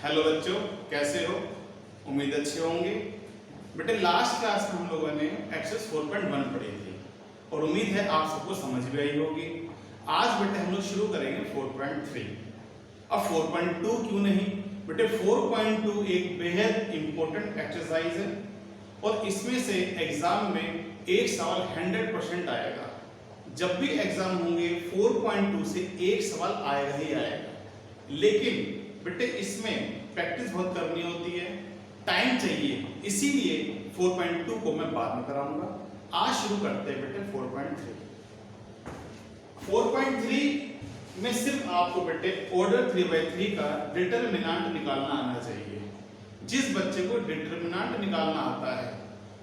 Hello बच्चों, कैसे हो? उम्मीद अच्छे होंगे। बेटे लास्ट क्लास में हम लोगों ने एक्सरसाइज 4.1 पढ़ी थी और उम्मीद है आप सबको समझ भी आई होगी। आज बेटे हम लोग शुरू करेंगे 4.3। अब 4.2 क्यों नहीं बेटे, 4.2 एक बेहद इंपॉर्टेंट एक्सरसाइज है और इसमें से एग्जाम में एक सवाल 100% आएगा। जब भी एग्जाम होंगे 4.2 से एक सवाल आएगा ही आएगा, लेकिन बेटे इसमें प्रैक्टिस बहुत करनी होती है, टाइम चाहिए, इसीलिए 4.2 को मैं बाद में कराऊंगा। आज शुरू करते हैं बेटे 4.3। 4.3 में सिर्फ आपको बेटे ऑर्डर 3/3 का डिटरमिनेंट निकालना आना चाहिए। जिस बच्चे को डिटरमिनेंट निकालना आता है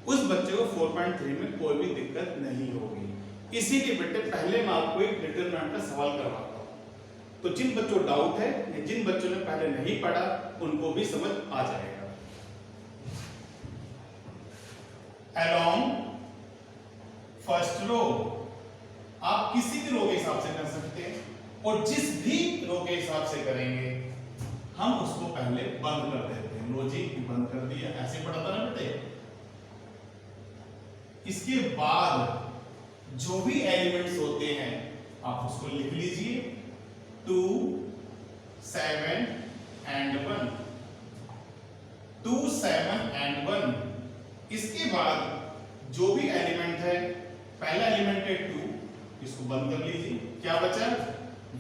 उस बच्चे को 4.3 में कोई भी दिक्कत नहीं होगी। इसीलिए बेटे पहले मैं आपको एक डिटरमिनेंट का सवाल करवाता हूं, तो जिन बच्चों को डाउट है या जिन बच्चों ने पहले नहीं पढ़ा उनको भी समझ आ जाएगा। अलोंग फर्स्ट रो, आप किसी भी रो के हिसाब से कर सकते हैं और जिस भी रो के हिसाब से करेंगे हम उसको पहले बंद कर देते हैं। लो जी बंद कर दिया, ऐसे पढ़ा था ना बेटे। इसके बाद जो भी एलिमेंट्स होते हैं आप उसको लिख लीजिए, 2, 7 and 1, 2, 7 and 1। इसके बाद जो भी एलिमेंट है, पहला एलिमेंट है 2, इसको बंद कर लीजिए। क्या बचा?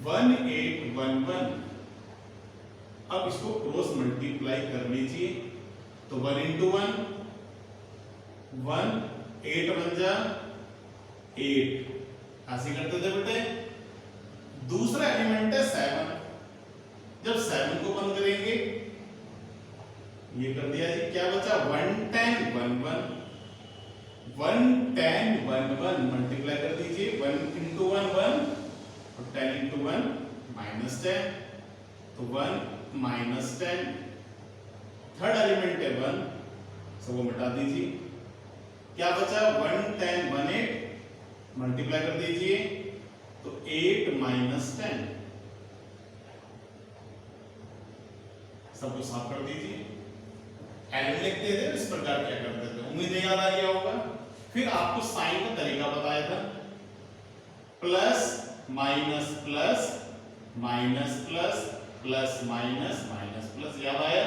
1, 8, 1, 1। अब इसको क्रॉस मल्टीप्लाई कर लीजिए, तो 1 into 1, 1, 8 बन जा 8, ऐसे करते थे बेटे। दूसरा एलिमेंट है 7, जब 7 को बंद करेंगे ये कर दिया जी। क्या बचा? 1, 10, 1, 1, 1, 10, 1, 1 मल्टीप्लाई कर दीजिए। 1 into 1 1 और 10 into 1 -10, तो 1 -10। थर्ड एलिमेंट है 1, सो वो मिटा दीजिए। क्या बचा? 1, 10, 1, 8 मल्टीप्लाई कर दीजिए, तो 8 -10, सब कुछ साफ कर दीजिए। एलिमेंट लिखते थे इस प्रकार क्या करते थे, उम्मीद है याद आ गया होगा। फिर आपको साइन का तरीका बताया था, plus minus plus minus plus plus minus minus plus, याद आया?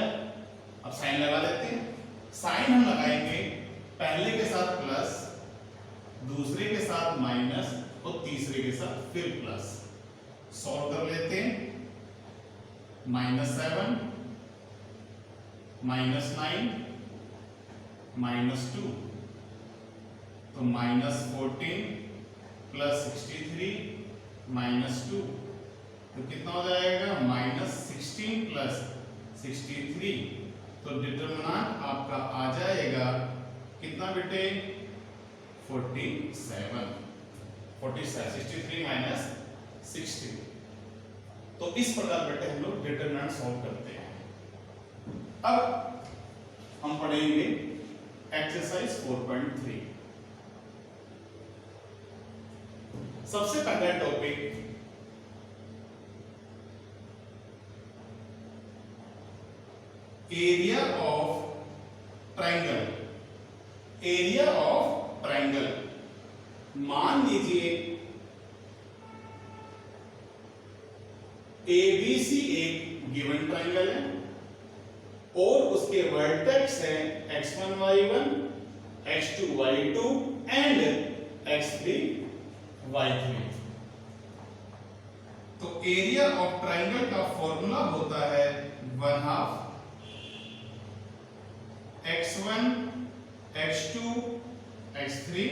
अब साइन लगा लेते हैं। साइन हम लगाएंगे पहले के साथ प्लस, दूसरे के साथ माइनस और तीसरे के साथ फिर प्लस। सॉल्व कर लेते हैं। -7 -9 -2, तो -14 प्लस 63 -2, तो कितना हो जाएगा? -16 प्लस 63, तो डिटरमिनेंट आपका आ जाएगा कितना बेटे? 47। 63 माइनस 60। तो इस प्रकार बेटे हम लोग डिटरमिनेंट सॉल्व करते हैं। अब हम पढ़ेंगे एक्सरसाइज 4.3। सबसे पहला topic area of triangle. Area of triangle, मान लीजिए ABC एक गिवन ट्रायंगल है और उसके वर्टेक्स है x1 y1, x2 y2 and x3 y3। तो एरिया ऑफ ट्रायंगल का फॉर्मूला होता है 1/2 x1 x2 x3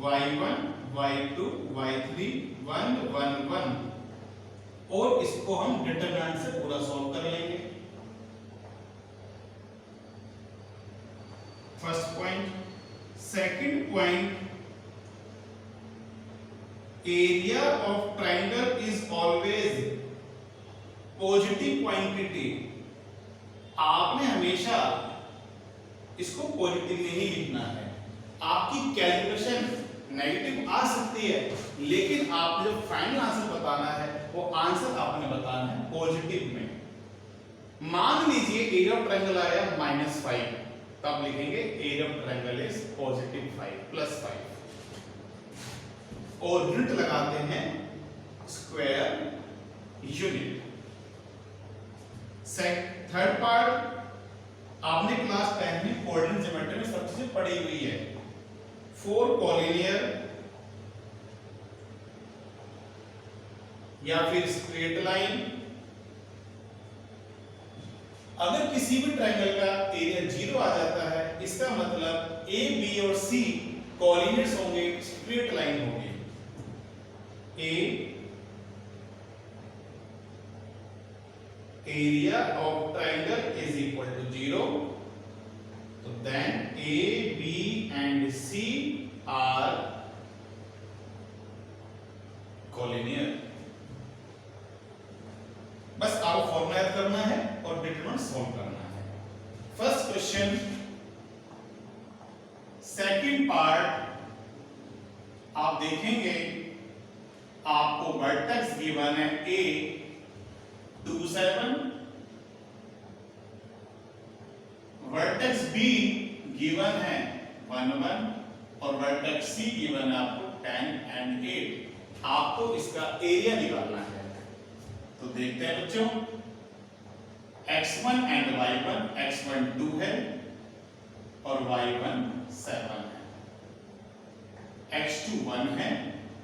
y1 y2 y3 1 1 1, और इसको हम डिटरमिनेंट से पूरा सॉल्व कर लेंगे। First point. Second point, area of triangle is always positive quantity. आपने हमेशा इसको पॉजिटिव में ही लिखना है। आपकी कैलकुलेशन नेगेटिव आ सकती है, लेकिन आपने जो फाइनल आंसर बताना है वो आंसर आपने बताना है पॉजिटिव में। मान लीजिए एरिया ऑफ ट्रायंगल आया -5, तब लिखेंगे एरिया ऑफ ट्रायंगल इज +5 और यूनिट लगाते हैं स्क्वायर यूनिट। थर्ड पार्ट आपने क्लास 10 में कोऑर्डिनेट ज्योमेट्री में सब चीजें पढ़ी हुई है। 4 कॉलिनियर या फिर स्ट्रेट लाइन, अगर किसी भी ट्रायंगल का एरिया 0 आ जाता है, इसका मतलब ए, बी और सी कोऑर्डिनेट्स होंगे, स्ट्रेट लाइन होंगे। ए area of triangle is equal to 0, so then A, B and C are collinear। बस आपको फॉर्मूला याद करना है और डिटरमिनेंट सॉल्व करना है। फर्स्ट क्वेश्चन, सेकंड पार्ट आप देखेंगे, आपको वर्टेक्स गिवन है A 2 7, वर्टेक्स B गिवन है 1 1 और वर्टेक्स C गिवन है आपको 10 and 8। आपको इसका एरिया निकालना है, तो देखते हैं बच्चों। x1 and y1, x1 2 है और y1 7 है, x2 1 है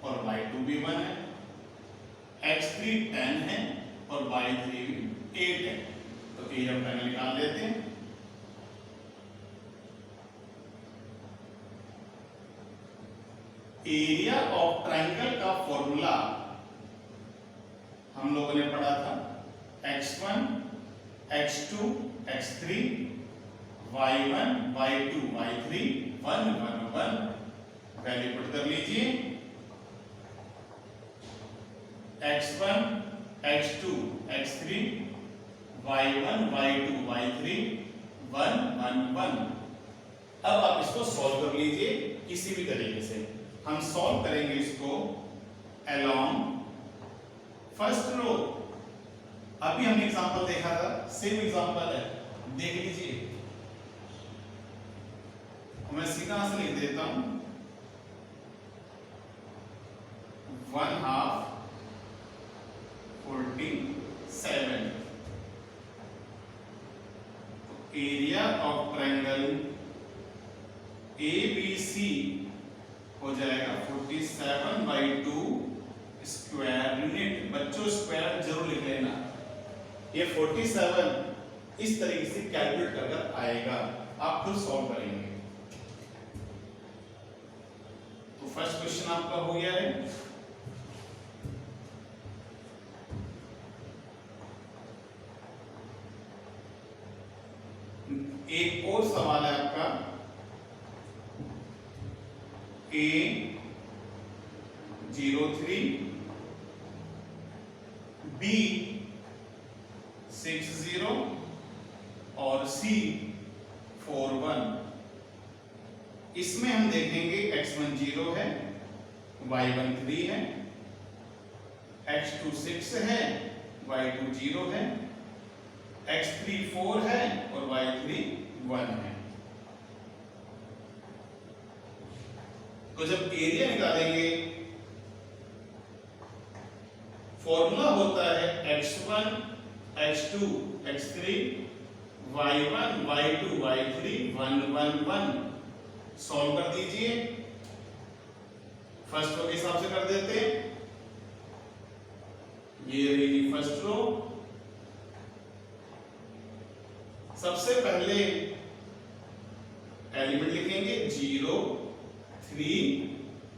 और y2 भी 1 है, x3 10 है और y3 8 है। तो एरिया ऑफ ट्रायंगल निकाल लेते हैं। एरिया ऑफ ट्रायंगल का फॉर्मूला हम लोगों ने पढ़ा था, x1 x2 x3 y1 y2 y3 1 1 1। Value put कर लीजिए, x1 x2 x3 y1 y2 y3 1 1 1। अब आप इसको सॉल्व कर लीजिए किसी भी तरीके से। हम सॉल्व करेंगे इसको अलोंग फर्स्ट रो। अभी हमने एग्जांपल देखा था, सेम एग्जांपल है, देख लीजिए। मैं सीधा से लिख देता हूं, 1/2 47। एरिया ऑफ ट्रायंगल ABC हो जाएगा 47/2 स्क्वायर यूनिट। बच्चों स्क्वायर जरूर लिख लेना, ये 47 इस तरीके से कैलकुलेट कर आएगा, आप खुद सॉल्व करेंगे। तो फर्स्ट क्वेश्चन आपका हो गया है। एक और सवाल है आपका, A 03 B 60 और C 41। इसमें हम देखेंगे x1 0 है, y1 3 है, x2 6 है, y2 0 है, x3 4 है और y3 1 है। तो जब एरिया निकालेंगे, फॉर्मूला होता है x1 x2 x3 y1 y2 y3 1 1 1। Solve कर दीजिए, फर्स्ट रो के हिसाब से कर देते हैं। ये रही फर्स्ट रो। सबसे पहले एलिमेंट लिखेंगे 0 3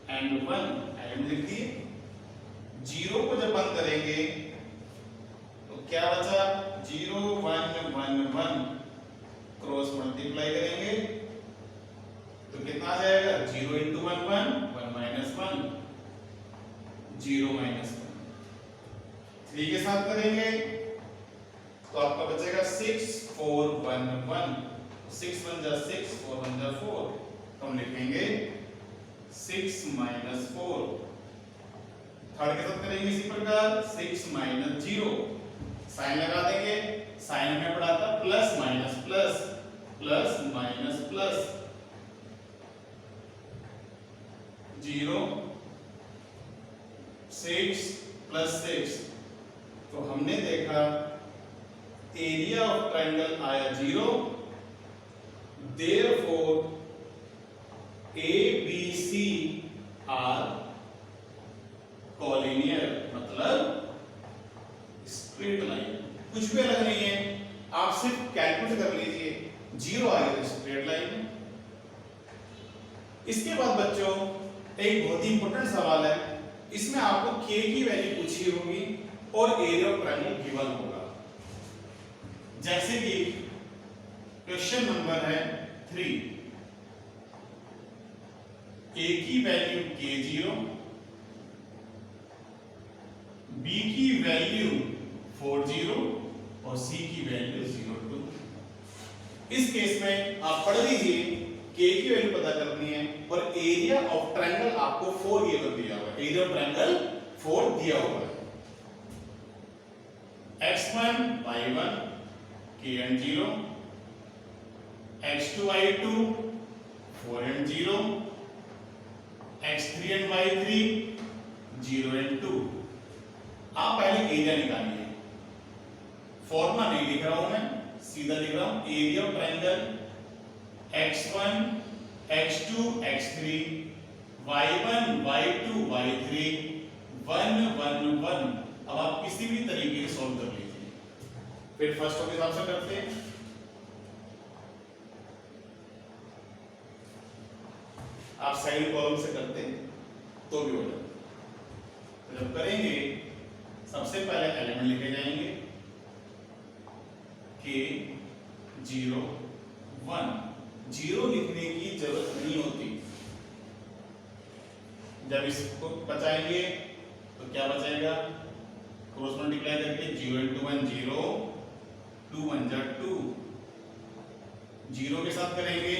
and 1। एलिमेंट लिख दिए। 0 को जब बंद करेंगे तो क्या बचा, 0 1 1 1 क्रॉस मल्टीप्लाई करेंगे तो कितना आ जाएगा, 0 × 1 1 1 - 1 0 - 1। 3 के साथ करेंगे तो आपका बचेगा 6 4 1 1। 6 1 जा 6 4 1 जा 4। तो हम लिखेंगे 6 - 4। थर्ड के साथ करेंगे इसी प्रकार 6 - 0। साइन लगा देंगे साइन में पढ़ा था plus minus plus plus minus plus 0 6 plus 6। तो हमने देखा एरिया ऑफ ट्रायंगल आया 0, देयरफॉर ABC आर कॉलिनियर, मतलब स्ट्रेट लाइन, कुछ भी अलग नहीं है। आप सिर्फ कैलकुलेट कर लीजिए, 0 आ गया स्ट्रेट लाइन में। इसके बाद बच्चों एक बहुत ही इंपॉर्टेंट सवाल है, इसमें आपको k की वैल्यू पूछी होगी और एरिया ऑफ ट्रायंगल गिवन होगा। जैसे कि क्वेश्चन नंबर है 3, a की वैल्यू k0, b की वैल्यू 40 और c की वैल्यू 02। इस केस में आप पढ़ लीजिए, k की वैल्यू पता करनी है और एरिया ऑफ ट्रायंगल आपको 4 दिया हुआ है, एरिया ऑफ ट्रायंगल 4 दिया हुआ है। x1 y1 kn0, x2 y2 4n0, x3 and y3 0 and 2। आप पहले एरिया निकालिए, फॉर्मूला नहीं लिख रहा हूं मैं, सीधा लिख रहा हूं area of triangle x1 x2 x3 y1 y2 y3 1 1 1। अब आप किसी भी तरीके से सॉल्व कर लीजिए। फिर फर्स्ट के हिसाब से करते हैं, आप साइड कॉलम से करते हैं तो भी हो जाता। जब करेंगे सबसे पहले एलिमेंट लिखे जाएंगे k 0 1। 0 लिखने की जरूरत नहीं होती। जब इसको बचाएंगे तो क्या बचेगा, क्रॉस मल्टीप्लाई करके 0 into 1 0, 2 1 जा 2, 0 के साथ करेंगे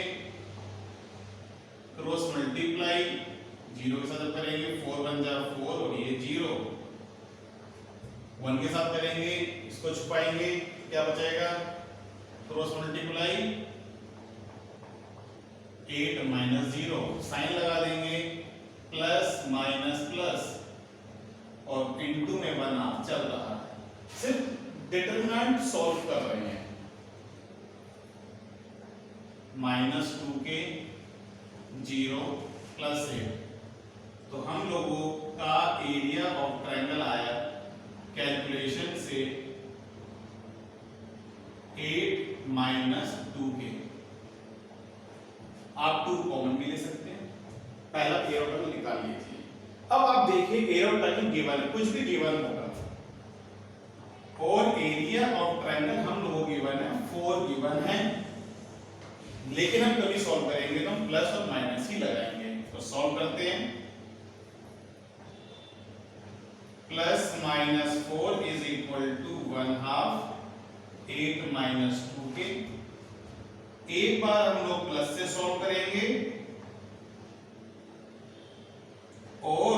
क्रॉस मल्टीप्लाई, 0 के साथ करेंगे 4 1 जा 4 और ये 0, 1 के साथ करेंगे, इसको छुपाएंगे, क्या बचेगा, क्रॉस मल्टीप्लाई 8 माइनस 0, साइन लगा देंगे प्लस माइनस प्लस और इनटू में 1 आप चल रहा है, सिर्फ डिटरमिनेंट सॉल्व कर रहे हैं। -2k 0 plus 8। तो हम लोगों का एरिया ऑफ ट्रायंगल आया कैलकुलेशन से 8 माइनस 2k। आप 2 कॉमन भी ले सकते हैं, पहला एरिया ऑफ ट्रायंगल निकाल लीजिए। अब आप देखिए एरिया ऑफ ट्रायंगल गिवन है, कुछ भी गिवन होगा, और एरिया ऑफ ट्रायंगल हम लोगों को गिवन है 4 गिवन है, लेकिन हम कभी सॉल्व करेंगे तो हम प्लस और माइनस ही लगाएंगे। तो सॉल्व करते हैं, plus minus 4 is equal to 1/2 8 minus 2k। एक बार हम लोग प्लस से सॉल्व करेंगे और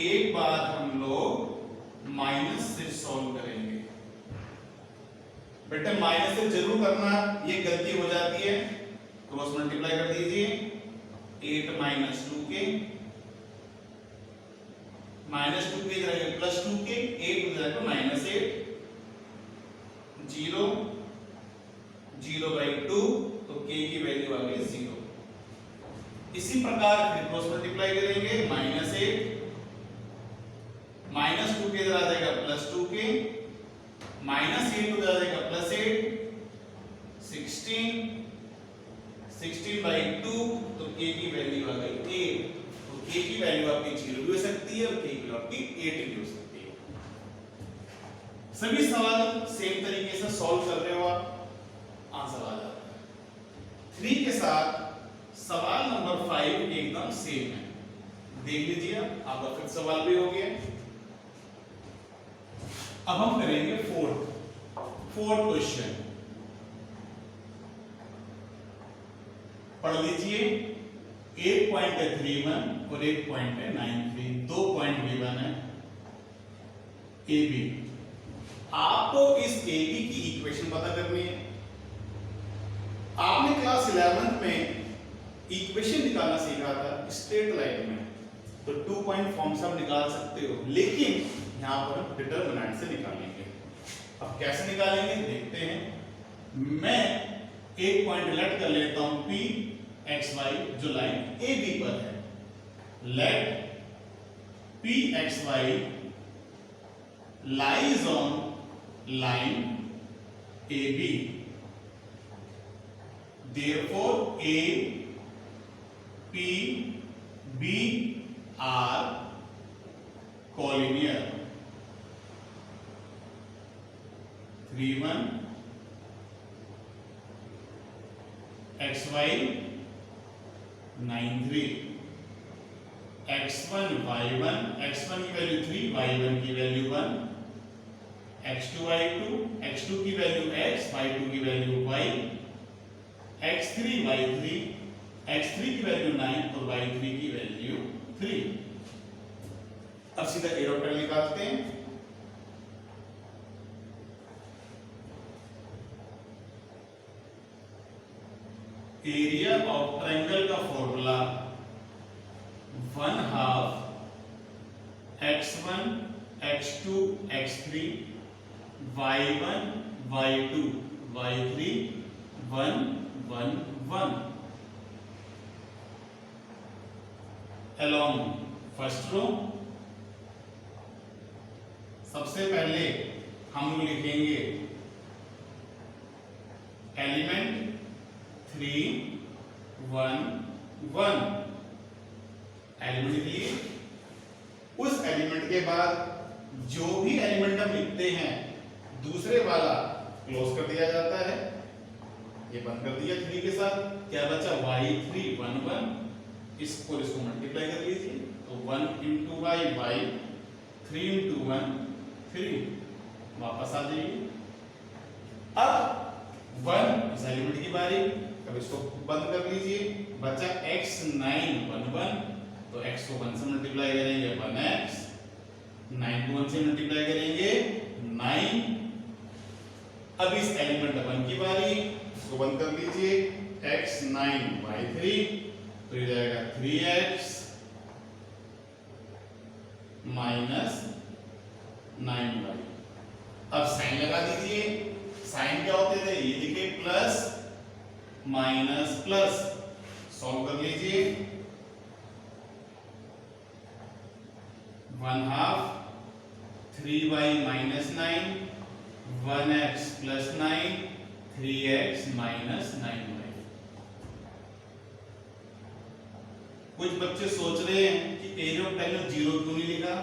एक बार हम लोग माइनस से सॉल्व करेंगे। बेटा माइनस से जरूर करना, ये गलती हो जाती है, क्रॉस मल्टीप्लाई कर दीजिए 8 माइनस 2k, माइनस 2k रहेगा प्लस 2k, 8 हो जाएगा माइनस 8, 0 0/2, तो k की वैल्यू आ गई 0। इसी प्रकार फिर क्रॉस मल्टीप्लाई करेंगे -8 माइनस 2k इधर आ जाएगा प्लस 2k, -8 उधर आ जाएगा प्लस 8, 16/2, तो k की वैल्यू आ गई 8। तो k की वैल्यू आपकी 0 भी हो सकती है और k की वैल्यू आपकी 8 भी हो सकती है। सभी सवाल सेम तरीके से सॉल्व कर रहे हो आप, आंसर आ जाता है। 3 के साथ सवाल नंबर 5 एकदम सेम है, देख लीजिए, आपका फिर सवाल भी हो गया। अब हम करेंगे फोर्थ क्वेश्चन, पढ़ लीजिए। 1 पॉइंट है 31 और 1 पॉइंट है 93, 2 पॉइंट गिवन है ए बी। आपको इस AB की इक्वेशन पता करनी है। आपने क्लास 11th में इक्वेशन निकालना सीखा था स्ट्रेट लाइन में, तो 2 पॉइंट फॉर्म से आप निकाल सकते हो, लेकिन यहां पर हम डिटरमिनेंट से निकालेंगे। अब कैसे निकालेंगे देखते हैं। मैं एक पॉइंट लेट कर लेता हूं P x y जो लाइन AB पर है। Let P x y lies on line AB, therefore A, P, B are collinear. 3 1 xy 9 3 x1 y1, x1 की वैल्यू 3, y1 की वैल्यू 1, x2 y2, x2 की value x, y2 की value y, x3 y3, x3 की value 9 और y3 की value 3। अब सीधा aeroplane निकालते हैं। एरिया ऑफ ट्रायंगल का formula 1/2 x1 x2 x3 y1 y2 y3 1 1 1 along first row. सबसे पहले हम लोग लिखेंगे एलिमेंट 3 1 1 एलिमेंट लिख लिए। उस एलिमेंट के बाद जो भी एलिमेंट हम लिखते हैं दूसरे वाला क्लोज कर दिया जाता है। ये बंद कर दिया 3 के साथ, क्या बचा y3 1 1, इसको मल्टीप्लाई कर लीजिए तो 1 into y 3 into 1 3, वापस आ जाइए। अब 1 इस एलिमेंट की बारी, अब इसको बंद कर लीजिए, बचा x9 1 1, तो x को 1 से मल्टीप्लाई करेंगे 1x, 9 को 1 से मल्टीप्लाई करेंगे 9। अब इस एलिमेंट 1 की बारी, इसको बंद कर लीजिए, x9 y3, तो ये जाएगा 3x माइनस 9y। अब साइन लगा दीजिए। साइन क्या होते थे, ये लिखे प्लस माइनस प्लस, सॉल्व कर लीजिए। 1/2 3y minus 9 1x plus 9 3x minus 9y। कुछ बच्चे सोच रहे हैं कि एरिया ऑफ ट्रायंगल 0 क्यों नहीं लिखा।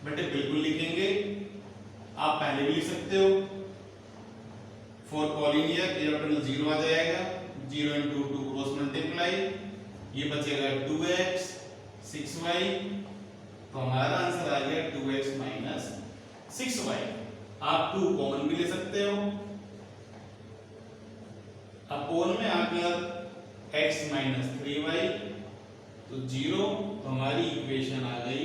बेटे बिल्कुल लिखेंगे, आप पहले भी लिख सकते हो। For collinear area of triangle 0 आ जाएगा, 0 into 2 क्रॉस मल्टीप्लाई, ये बचेगा 2x 6y, तो हमारा आंसर आ गया 2x माइनस 6y। आप 2 कॉमन भी ले सकते हो। अब कॉमन में आ गया x माइनस 3y, तो 0, तो हमारी इक्वेशन आ गई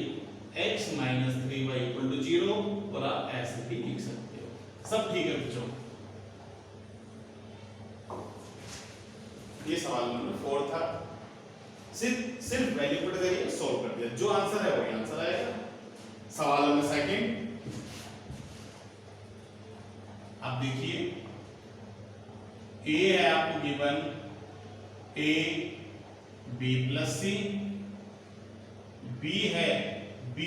x minus 3y equal to 0, और आप ऐसे भी लिख सकते हो। सब ठीक है बच्चों। ये सवाल नंबर 4 था। सिर्फ वैल्यू पुट करिए, सॉल्व कर दिया, जो आंसर है वही आंसर आएगा। सवाल नंबर 2, आप देखिए ए है आपको given a b plus c, b है b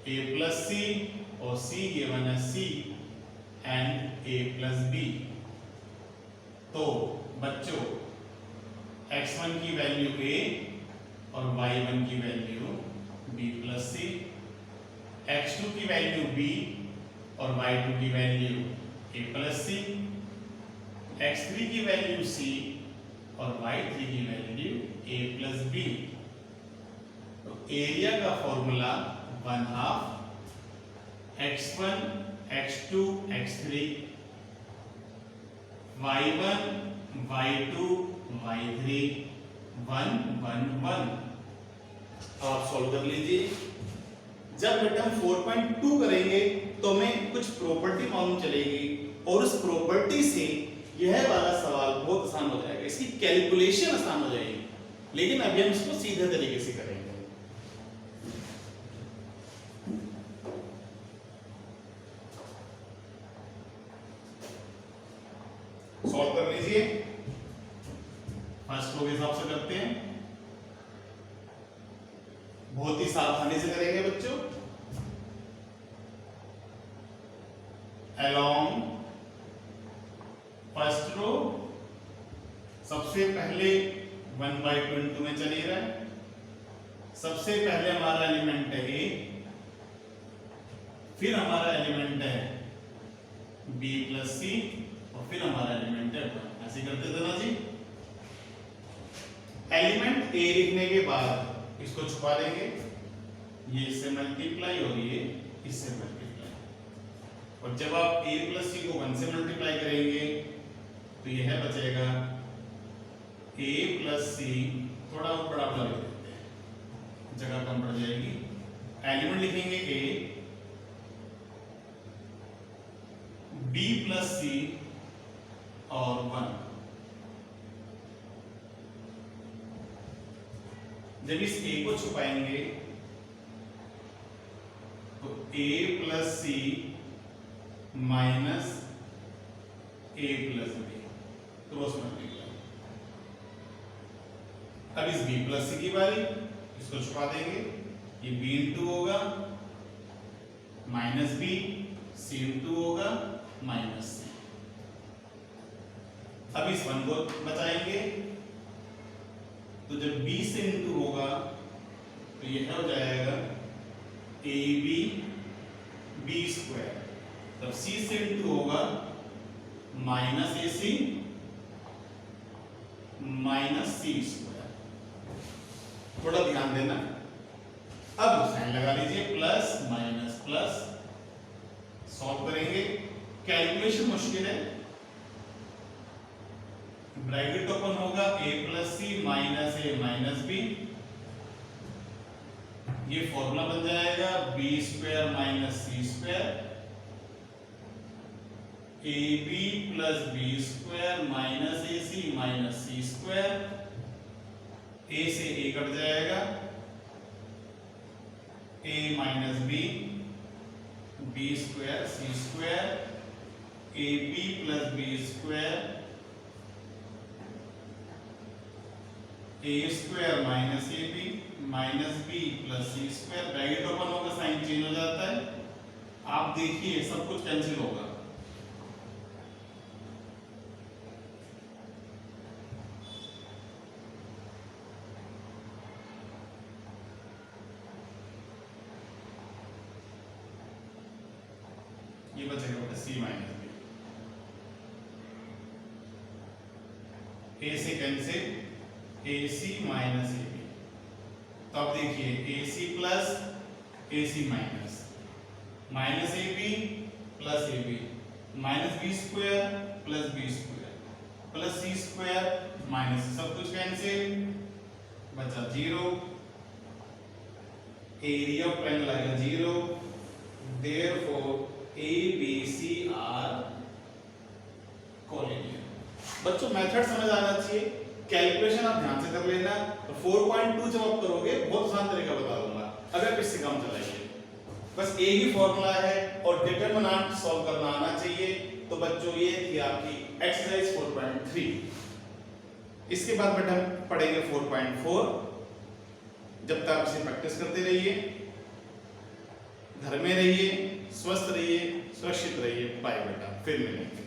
a प्लस सी, और सी गिवन है c and a plus b। तो बच्चों x1 की वैल्यू a और y1 की वैल्यू b प्लस सी, x2 की वैल्यू b और y2 की value a plus C, x3 की वैल्यू c और y3 की वैल्यू a प्लस b। तो एरिया का formula 1/2 x1 x2 x3 y1 y2 y3 1 1 1। अब आप सॉल्व कर लीजिए। जब बेटा हम 4.2 करेंगे तो हमें कुछ प्रॉपर्टी मालूम चलेगी और उस प्रॉपर्टी से यह वाला सवाल बहुत आसान हो जाएगा, इसकी कैलकुलेशन आसान हो जाएगी। लेकिन अभी हम इसको सीधे तरीके से करेंगे। सॉल्व कर लीजिए। फर्स्ट लो के हिसाब से करते हैं, बहुत ही सावधानी से करेंगे बच्चों। अलोंग फर्स्ट रो सबसे पहले 1/2 में चली रहा है। सबसे पहले हमारा एलिमेंट है ए, फिर हमारा एलिमेंट है बी प्लस सी और फिर हमारा एलिमेंट है 1। ऐसे करते थे ना जी। एलिमेंट ए लिखने के बाद इसको छुपा देंगे, ये इससे मल्टीप्लाई और ये इससे मल्टीप्लाई, और जब आप a प्लस सी को 1 से मल्टीप्लाई करेंगे तो यह बचेगा a प्लस सी, थोड़ा बड़ा बड़ा लिख देते हैं, जगह कम पड़ जाएगी। एलिमेंट लिखेंगे a, b प्लस सी और 1। जब इस a को छुपाएंगे तो a plus c minus a plus b, cross multiply. अब इस b प्लस सी की बारी, इसको छुपा देंगे, ये b इंटू होगा माइनस b, c इंटू होगा माइनस c। अब इस 1 को बचाएंगे तो जब b से इंटू होगा तो यह हो जाएगा ab b स्क्वायर, तब c से इंटू होगा minus ac minus c square. थोड़ा ध्यान देना। अब साइन लगा लीजिए, प्लस माइनस प्लस, सॉल्व करेंगे। कैलकुलेशन मुश्किल है, ब्रैकेट ओपन होगा a plus c minus a minus b, ये फॉर्मूला बन जाएगा b square minus c square, ab plus b square minus ac minus c square, a से a कट जाएगा, a minus b, b square c square, ab plus b square, a square minus a b minus b plus c square. Bracket open होगा, sign change हो जाता है। आप देखिए सब कुछ कैंसिल होगा। ये बचेगा बेटा सी माइनस बी, ए से कैंसिल, AC माइनस AB। तो अब देखिए AC plus AC minus, minus AB plus AB, minus B square plus B square plus C square minus, सब कुछ कैंसिल, बचा 0, एरिया ऑफ ट्रायंगल आएगा 0, देयरफॉर ABC आर कोलिनियर। बच्चों method समझ आना चाहिए, कैलकुलेशन आप ध्यान से कर लेना। तो 4.2 जब आप करोगे बहुत आसान तरीका बता दूंगा, अगर इससे काम चलाइए। बस एक ही फॉर्मूला है और डिटरमिनेंट सॉल्व करना आना चाहिए। तो बच्चों ये थी आपकी एक्सरसाइज 4.3। इसके बाद बेटा हम पढ़ेंगे 4.4। जब तक इसे प्रैक्टिस करते रहिए, घर में रहिए, स्वस्थ रहिए, सुरक्षित रहिए। बाय बेटा, फिर मिलेंगे।